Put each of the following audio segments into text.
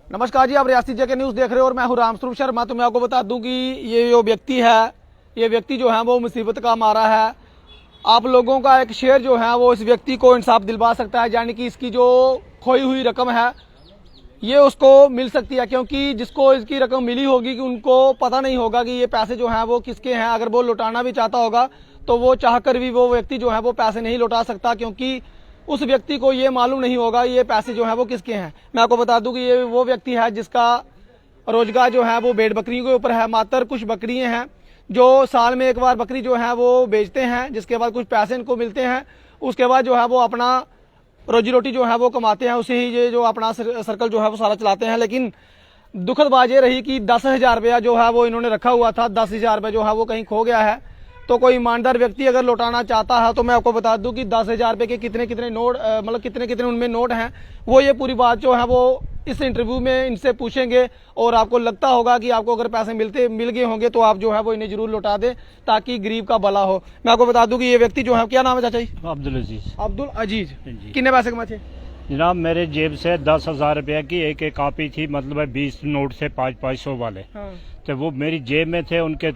नमस्कार जी, आप रियासती जेके न्यूज़ देख रहे हो और मैं हूं रामस्वरूप शर्मा। तो मैं आपको बता दूं कि ये जो व्यक्ति है, ये व्यक्ति जो है वो मुसीबत का मारा है। आप लोगों का एक शेयर जो है वो इस व्यक्ति को इंसाफ दिलवा सकता है, यानी कि इसकी जो खोई हुई रकम है ये उसको मिल सकती है, क्योंकि जिसको इसकी रकम मिली होगी कि उनको पता नहीं होगा कि ये पैसे जो हैं वो किसके हैं। अगर वो लौटाना भी चाहता होगा तो वो चाहकर भी वो व्यक्ति जो है वो पैसे नहीं लौटा सकता, क्योंकि उस व्यक्ति को ये मालूम नहीं होगा ये पैसे जो है वो किसके हैं। मैं आपको बता दूं कि ये वो व्यक्ति है जिसका रोजगार जो है वो भेड़ बकरियों के ऊपर है। मात्र कुछ बकरियां हैं जो साल में एक बार बकरी जो है वो बेचते हैं, जिसके बाद कुछ पैसे इनको मिलते हैं। उसके बाद जो है वो अपना रोजी रोटी जो है वो कमाते हैं, उसे ही ये जो अपना सर्कल जो है वो सारा चलाते हैं। लेकिन दुखद बात ये रही कि 10,000 रुपया जो है वो इन्होंने रखा हुआ था, 10,000 रुपये जो है वो कहीं खो गया है। तो कोई ईमानदार व्यक्ति अगर लौटाना चाहता है तो मैं आपको बता दूं कि 10,000 रुपये के कितने कितने नोट मतलब कितने कितने उनमें नोट हैं, वो ये पूरी बात जो है वो इस इंटरव्यू में इनसे पूछेंगे। और आपको लगता होगा कि आपको अगर पैसे मिल गए होंगे तो आप जो है वो इन्हें जरूर लौटा दें, ताकि गरीब का भला हो। मैं आपको बता दूं कि ये व्यक्ति जो है, क्या नाम है चाचा जी? अब्दुल अजीज। अब्दुल अजीज। कितने पैसे कमाए थे जनाब? मेरे जेब से 10,000 रुपया की एक कॉपी थी, मतलब 20 नोट से 500 वाले। हाँ। तो वो मेरी जेब में थे। उनके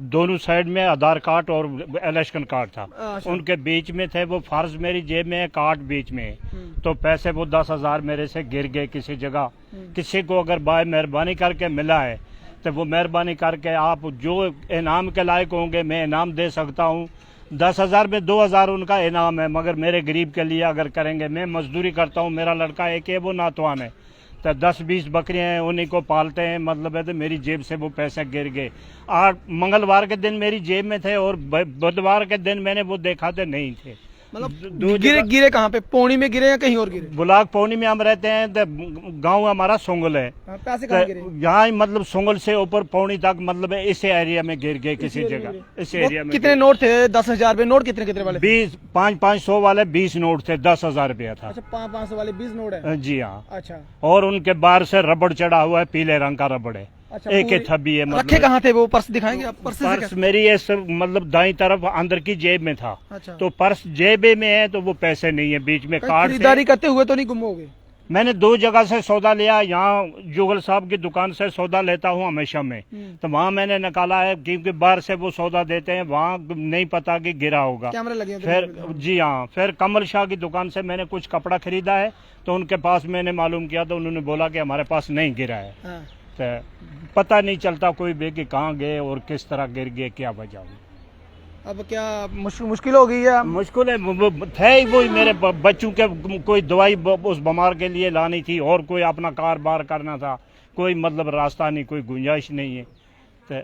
दोनों साइड में आधार कार्ड और इलेक्शन कार्ड था। अच्छा। उनके बीच में थे वो। फर्ज मेरी जेब में है, कार्ड बीच में है। तो पैसे वो 10,000 मेरे से गिर गए किसी जगह। किसी को अगर बाय मेहरबानी करके मिला है तो वो मेहरबानी करके आप जो इनाम के लायक होंगे मैं इनाम दे सकता हूँ। 10,000 में 2,000 उनका इनाम है, मगर मेरे गरीब के लिए अगर करेंगे। मैं मजदूरी करता हूँ, मेरा लड़का एक है वो नातवान है, तो 10-20 बकरियां हैं, उन्हीं को पालते हैं। मतलब है तो मेरी जेब से वो पैसे गिर गए। और मंगलवार के दिन मेरी जेब में थे और बुधवार के दिन मैंने वो देखा तो नहीं थे। मतलब गिरे कहाँ पे? पौनी में गिरे या कहीं और गिरे? ब्लॉक पौनी में हम रहते हैं, तो गांव हमारा सोंगल है। पैसे कहाँ गिरे? यहाँ मतलब सोंगल से ऊपर पौनी तक, मतलब इस एरिया में गिर गए किसी जगह। इस एरिया में कितने नोट थे? 10,000 रुपये नोट कितने कितने वाले? 20, 500 वाले 20 नोट थे। 10,000 रुपया था। अच्छा, 500 वाले 20 नोट है? जी हाँ। अच्छा। और उनके बाहर से रबड़ चढ़ा हुआ है, पीले रंग का रबड़ है। अच्छा, एक थब्बी है। रखे कहाँ थे वो? पर्स दिखाएंगे आप? पर्स मेरी इस मतलब दाई तरफ अंदर की जेब में था। अच्छा। तो पर्स जेब में है तो वो पैसे नहीं है, बीच में कार्ड। खरीदारी करते हुए तो नहीं गुम हो गए? मैंने 2 जगह से सौदा लिया। यहाँ जुगल साहब की दुकान से सौदा लेता हूँ हमेशा में, तो वहाँ मैंने निकाला है, क्योंकि बाहर से वो सौदा देते हैं, वहाँ नहीं पता कि गिरा होगा। कैमरे लगे हैं फिर जी हाँ, फिर कमल शाह की दुकान से मैंने कुछ कपड़ा खरीदा है, तो उनके पास मैंने मालूम किया तो उन्होंने बोला कि हमारे पास नहीं गिरा है। हाँ। तो पता नहीं चलता कोई भी कि कहाँ गए और किस तरह गिर गए, क्या वजह हुई। अब क्या मुश्किल हो गई है? मुश्किल है। थे ही वो मेरे बच्चों के कोई दवाई उस बीमार के लिए लानी थी, और कोई अपना कारोबार करना था, कोई मतलब रास्ता नहीं, कोई गुंजाइश नहीं है। तो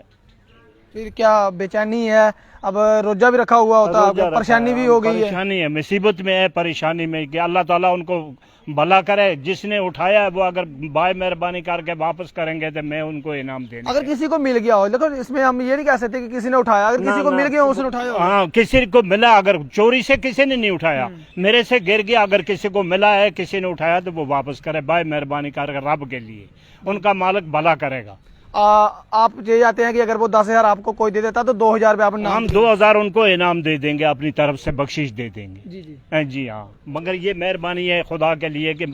फिर क्या बेचैनी है? अब रोजा भी रखा हुआ होता है, परेशानी भी हो गई है। परेशानी है, मुसीबत में है, परेशानी में कि अल्लाह ताला उनको भला करे। जिसने उठाया है वो अगर बाय मेहरबानी करके वापस करेंगे तो मैं उनको इनाम देंगे। अगर किसी को मिल गया हो, देखो इसमें हम ये नहीं कह सकते कि किसी ने उठाया। अगर किसी को मिल गया उसने उठाया। हाँ, किसी को मिला, अगर चोरी से किसी ने नहीं उठाया, मेरे से गिर गया, अगर किसी को मिला है, किसी ने उठाया तो वो वापस करे बाय मेहरबानी करके। रब के लिए उनका मालिक भला करेगा। आप ये जाते हैं कि अगर वो 10,000 आपको कोई दे देता तो 2,000 रुपये आप हम 2,000 उनको इनाम दे देंगे, अपनी तरफ से बख्शिश दे देंगे। जी जी। जी हाँ, मगर ये मेहरबानी है खुदा के लिए कि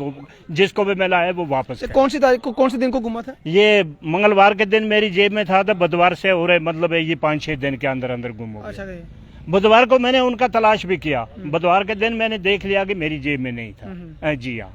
जिसको भी मिला है वो वापस करे। कौन सी तारीख को, कौन से दिन को गुमा था? ये मंगलवार के दिन मेरी जेब में था, तो बुधवार से हो रहे मतलब ये 5-6 दिन के अंदर अंदर गुम हो गया। अच्छा। बुधवार को मैंने उनका तलाश भी किया, बुधवार के दिन मैंने देख लिया कि मेरी जेब में नहीं था। जी हाँ।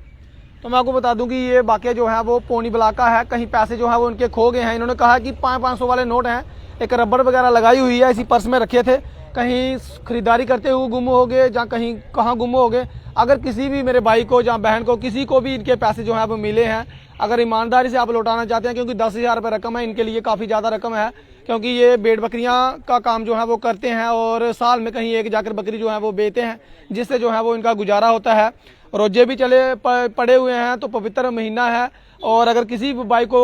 तो मैं आपको बता दूं कि ये वाकया जो है वो पौनी ब्लॉक का है। कहीं पैसे जो है वो उनके खो गए हैं। इन्होंने कहा कि 500 वाले नोट हैं, एक रबड़ वगैरह लगाई हुई है, इसी पर्स में रखे थे, कहीं खरीदारी करते हुए गुम हो गए, या कहीं कहाँ गुम हो गए। अगर किसी भी मेरे भाई को या बहन को, किसी को भी इनके पैसे जो है वो मिले हैं, अगर ईमानदारी से आप लौटाना चाहते हैं, क्योंकि 10,000 रुपये रकम है, इनके लिए काफ़ी ज़्यादा रकम है, क्योंकि ये भेड़ बकरियां का काम जो है वो करते हैं और साल में कहीं एक जाकर बकरी जो है वो बेचते हैं, जिससे जो है वो इनका गुजारा होता है। रोजे भी चले पड़े हुए हैं, तो पवित्र महीना है। और अगर किसी भाई को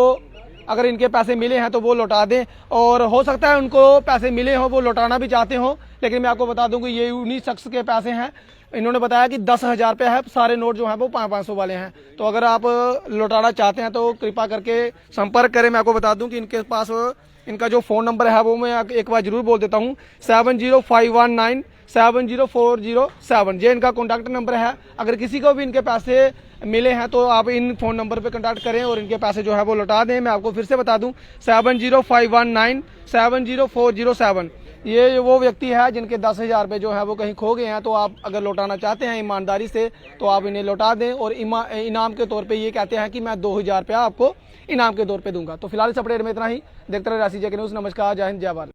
अगर इनके पैसे मिले हैं तो वो लौटा दें, और हो सकता है उनको पैसे मिले हों, वो लौटाना भी चाहते हों। लेकिन मैं आपको बता दूं कि ये उन्हीं शख्स के पैसे हैं। इन्होंने बताया कि 10,000 रुपये है, सारे नोट जो हैं वो 500 वाले हैं। तो अगर आप लौटाना चाहते हैं तो कृपा करके संपर्क करें। मैं आपको बता दूं कि इनके पास इनका जो फ़ोन नंबर है वो मैं एक बार जरूर बोल देता हूँ, 705196 704007। ये इनका कॉन्टैक्ट नंबर है। अगर किसी को भी इनके पैसे मिले हैं तो आप इन फ़ोन नंबर पे कॉन्टैक्ट करें और इनके पैसे जो है वो लौटा दें। मैं आपको फिर से बता दूं 7051970407। ये वो व्यक्ति है जिनके 10,000 रुपये जो है वो कहीं खो गए हैं। तो आप अगर लौटाना चाहते हैं ईमानदारी से तो आप इन्हें लौटा दें और इनाम के तौर पे ये कहते हैं कि मैं 2,000 रुपया आपको इनाम के तौर पे दूंगा। तो फिलहाल इस अपडेट में इतना ही। देखते रहे राशि जे के न्यूज़। नमस्कार, जय हिंद, जय भारत।